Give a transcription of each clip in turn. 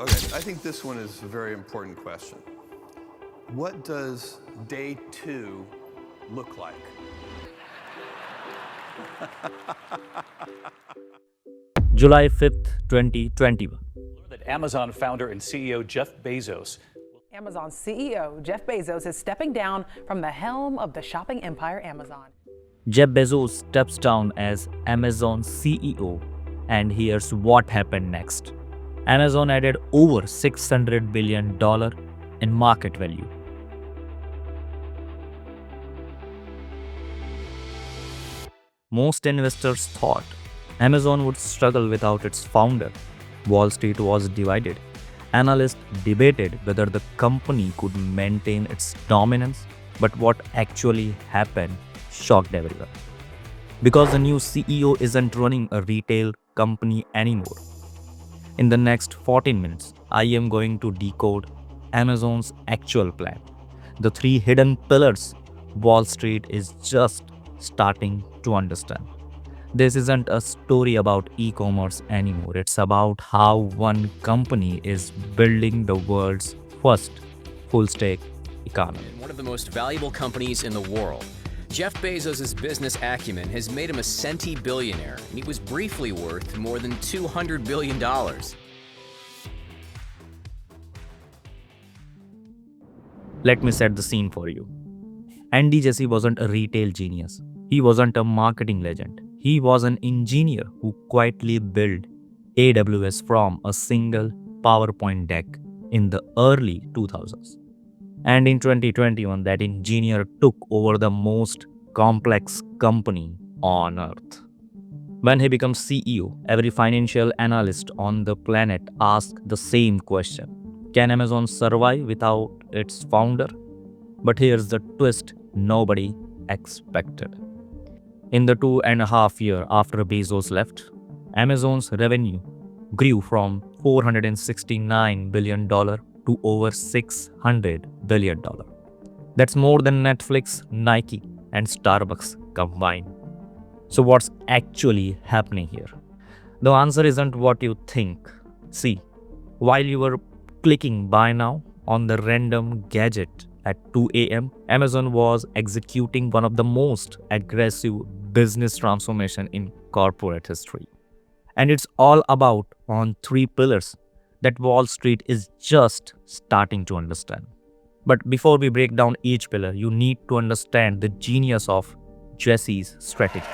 Okay, I think this one is a very important question. What does day 2 look like? July 5th, 2021. That Amazon founder and CEO Jeff Bezos. Amazon CEO Jeff Bezos is stepping down from the helm of the shopping empire Amazon. Jeff Bezos steps down as Amazon CEO, and here's what happened next. Amazon added over $600 billion in market value. Most investors thought Amazon would struggle without its founder. Wall Street was divided. Analysts debated whether the company could maintain its dominance, but what actually happened shocked everyone. Because the new CEO isn't running a retail company anymore. In the next 14 minutes, I am going to decode Amazon's actual plan. The 3 hidden pillars Wall Street is just starting to understand. This isn't a story about e-commerce anymore. It's about how one company is building the world's first full-stack economy. One of the most valuable companies in the world. Jeff Bezos' business acumen has made him a centibillionaire, and he was briefly worth more than $200 billion. Let me set the scene for you. Andy Jassy wasn't a retail genius. He wasn't a marketing legend. He was an engineer who quietly built AWS from a single PowerPoint deck in the early 2000s. And in 2021, that engineer took over the most complex company on earth. When he becomes CEO, every financial analyst on the planet asked the same question. Can Amazon survive without its founder? But here's the twist nobody expected. In the 2.5 years after Bezos left, Amazon's revenue grew from $469 billion to over $600 billion. That's more than Netflix, Nike, and Starbucks combined. So what's actually happening here? The answer isn't what you think. See, while you were clicking buy now on the random gadget at 2 a.m., Amazon was executing one of the most aggressive business transformation in corporate history. And it's all about on 3 pillars that Wall Street is just starting to understand. But before we break down each pillar, you need to understand the genius of Jassy's strategy.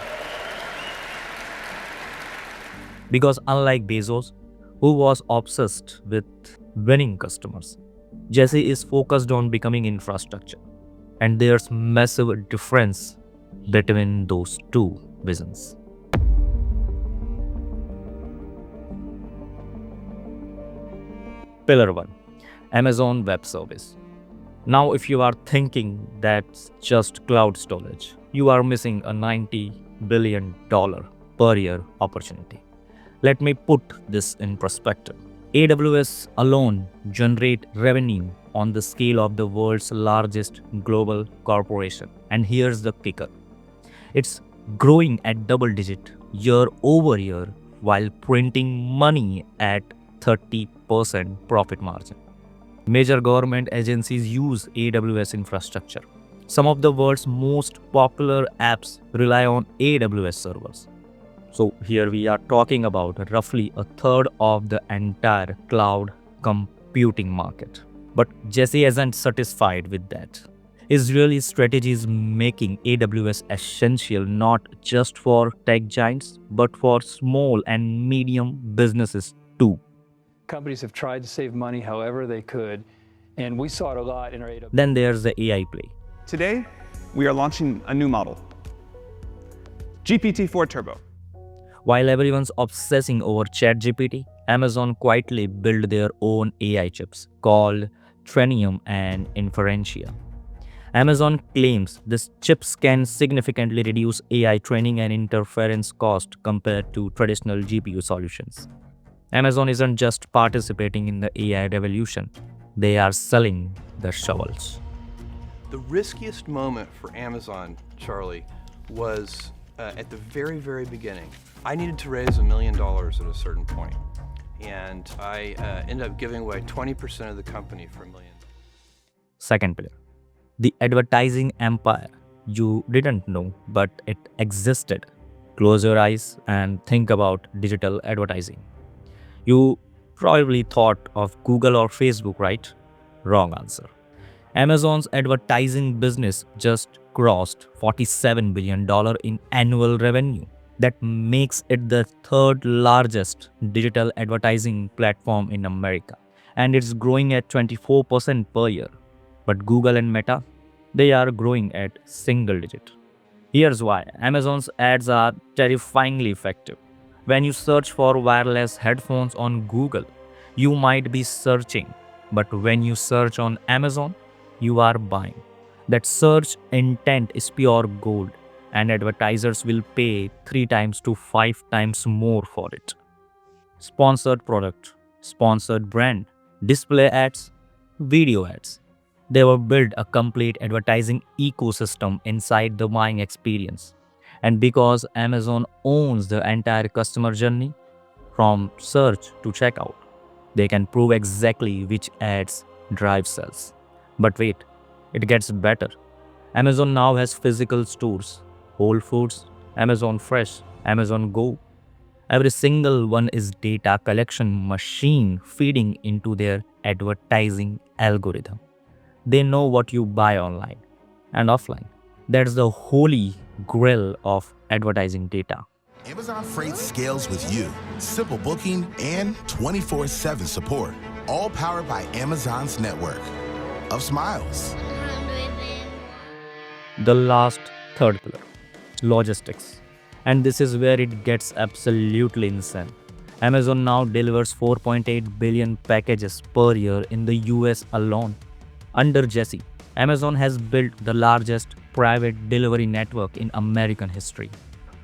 Because unlike Bezos, who was obsessed with winning customers, Jassy is focused on becoming infrastructure. And there's massive difference between those 2 visions. Pillar 1. Amazon Web Service. Now if you are thinking that's just cloud storage, you are missing a $90 billion per year opportunity. Let me put this in perspective. AWS alone generates revenue on the scale of the world's largest global corporation. And here's the kicker. It's growing at double digit year over year while printing money at 30% profit margin. Major government agencies use AWS infrastructure. Some of the world's most popular apps rely on AWS servers. So here we are talking about roughly a third of the entire cloud computing market. But Jassy isn't satisfied with that. Israeli strategy is making AWS essential not just for tech giants, but for small and medium businesses too. Companies have tried to save money however they could, and we saw it a lot in our AWS. Then there's the AI play. Today, we are launching a new model, GPT-4 Turbo. While everyone's obsessing over ChatGPT, Amazon quietly built their own AI chips called Trainium and Inferentia. Amazon claims these chips can significantly reduce AI training and inference cost compared to traditional GPU solutions. Amazon isn't just participating in the AI revolution, they are selling the shovels. The riskiest moment for Amazon, Charlie, was at the very, very beginning. I needed to raise $1 million at a certain point. and I ended up giving away 20% of the company for $1 million. Second pillar, the advertising empire. You didn't know, but it existed. Close your eyes and think about digital advertising. You probably thought of Google or Facebook, right? Wrong answer. Amazon's advertising business just crossed $47 billion in annual revenue. That makes it the third largest digital advertising platform in America. And it's growing at 24% per year. But Google and Meta, they are growing at single digit. Here's why. Amazon's ads are terrifyingly effective. When you search for wireless headphones on Google, you might be searching. But when you search on Amazon, you are buying. That search intent is pure gold, and advertisers will pay 3 times to 5 times more for it. Sponsored product, sponsored brand, display ads, video ads. They will build a complete advertising ecosystem inside the buying experience. And because Amazon owns the entire customer journey, from search to checkout, they can prove exactly which ads drive sales. But wait, it gets better. Amazon now has physical stores, Whole Foods, Amazon Fresh, Amazon Go. Every single one is data collection machine feeding into their advertising algorithm. They know what you buy online and offline. That's the holy grail of advertising data. Amazon Freight scales with you. Simple booking and 24/7 support. All powered by Amazon's network of smiles. The last third pillar, logistics. And this is where it gets absolutely insane. Amazon now delivers 4.8 billion packages per year in the US alone. Under Jassy, Amazon has built the largest private delivery network in American history.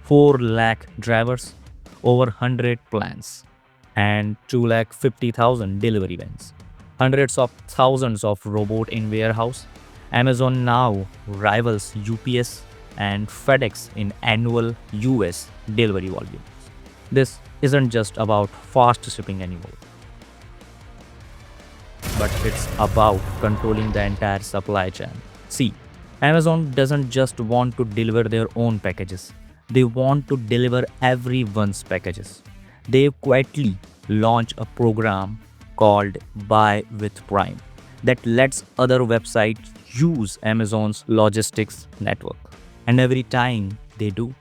4 lakh drivers, over 100 plans, and 250,000 delivery vans. Hundreds of thousands of robots in warehouse. Amazon now rivals UPS and FedEx in annual US delivery volumes. This isn't just about fast shipping anymore, but it's about controlling the entire supply chain. See, Amazon doesn't just want to deliver their own packages. They want to deliver everyone's packages. They quietly launch a program called Buy with Prime that lets other websites use Amazon's logistics network. And every time they do,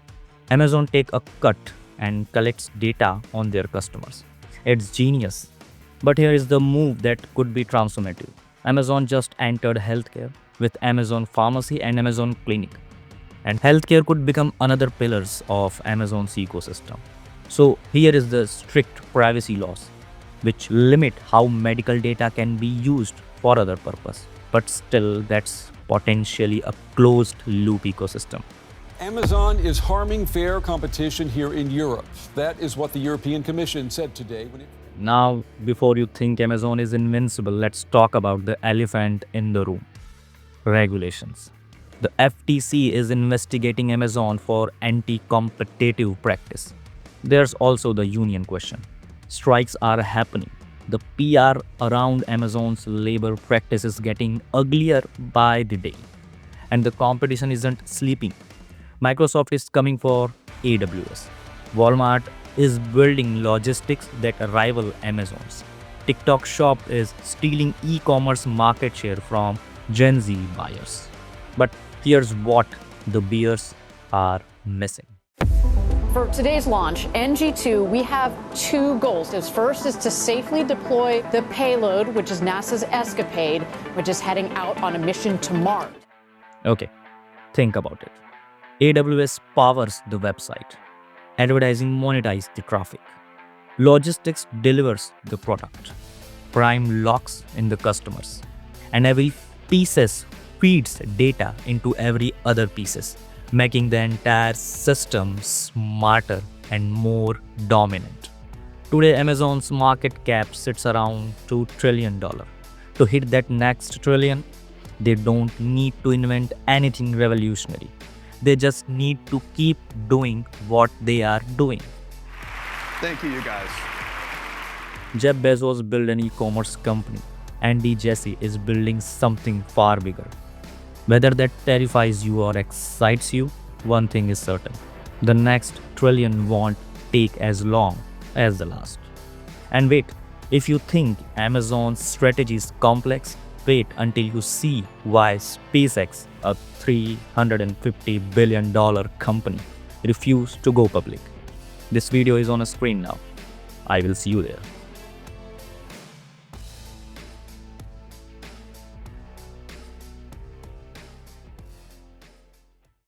Amazon takes a cut and collects data on their customers. It's genius. But here is the move that could be transformative. Amazon just entered healthcare with Amazon Pharmacy and Amazon Clinic. And healthcare could become another pillars of Amazon's ecosystem. So here is the strict privacy laws, which limit how medical data can be used for other purpose. But still, that's potentially a closed loop ecosystem. Amazon is harming fair competition here in Europe. That is what the European Commission said today when it... Now, before you think Amazon is invincible, let's talk about the elephant in the room. Regulations. The FTC is investigating Amazon for anti-competitive practice. There's also the union question. Strikes are happening. The PR around Amazon's labor practice is getting uglier by the day. And the competition isn't sleeping. Microsoft is coming for AWS. Walmart is building logistics that rival Amazon's. TikTok Shop is stealing e-commerce market share from Gen Z buyers. But here's what the bears are missing. For today's launch, NG2, we have 2 goals. First is to safely deploy the payload, which is NASA's Escapade, which is heading out on a mission to Mars. Okay, think about it. AWS powers the website. Advertising monetizes the traffic. Logistics delivers the product. Prime locks in the customers. And every pieces feeds data into every other pieces, making the entire system smarter and more dominant. Today, Amazon's market cap sits around $2 trillion. To hit that next trillion, they don't need to invent anything revolutionary. They just need to keep doing what they are doing. Thank you, you guys. Jeff Bezos built an e-commerce company. Andy Jassy is building something far bigger. Whether that terrifies you or excites you, one thing is certain. The next trillion won't take as long as the last. And wait, if you think Amazon's strategy is complex, wait until you see why SpaceX, a $350 billion company, refused to go public. This video is on a screen now. I will see you there.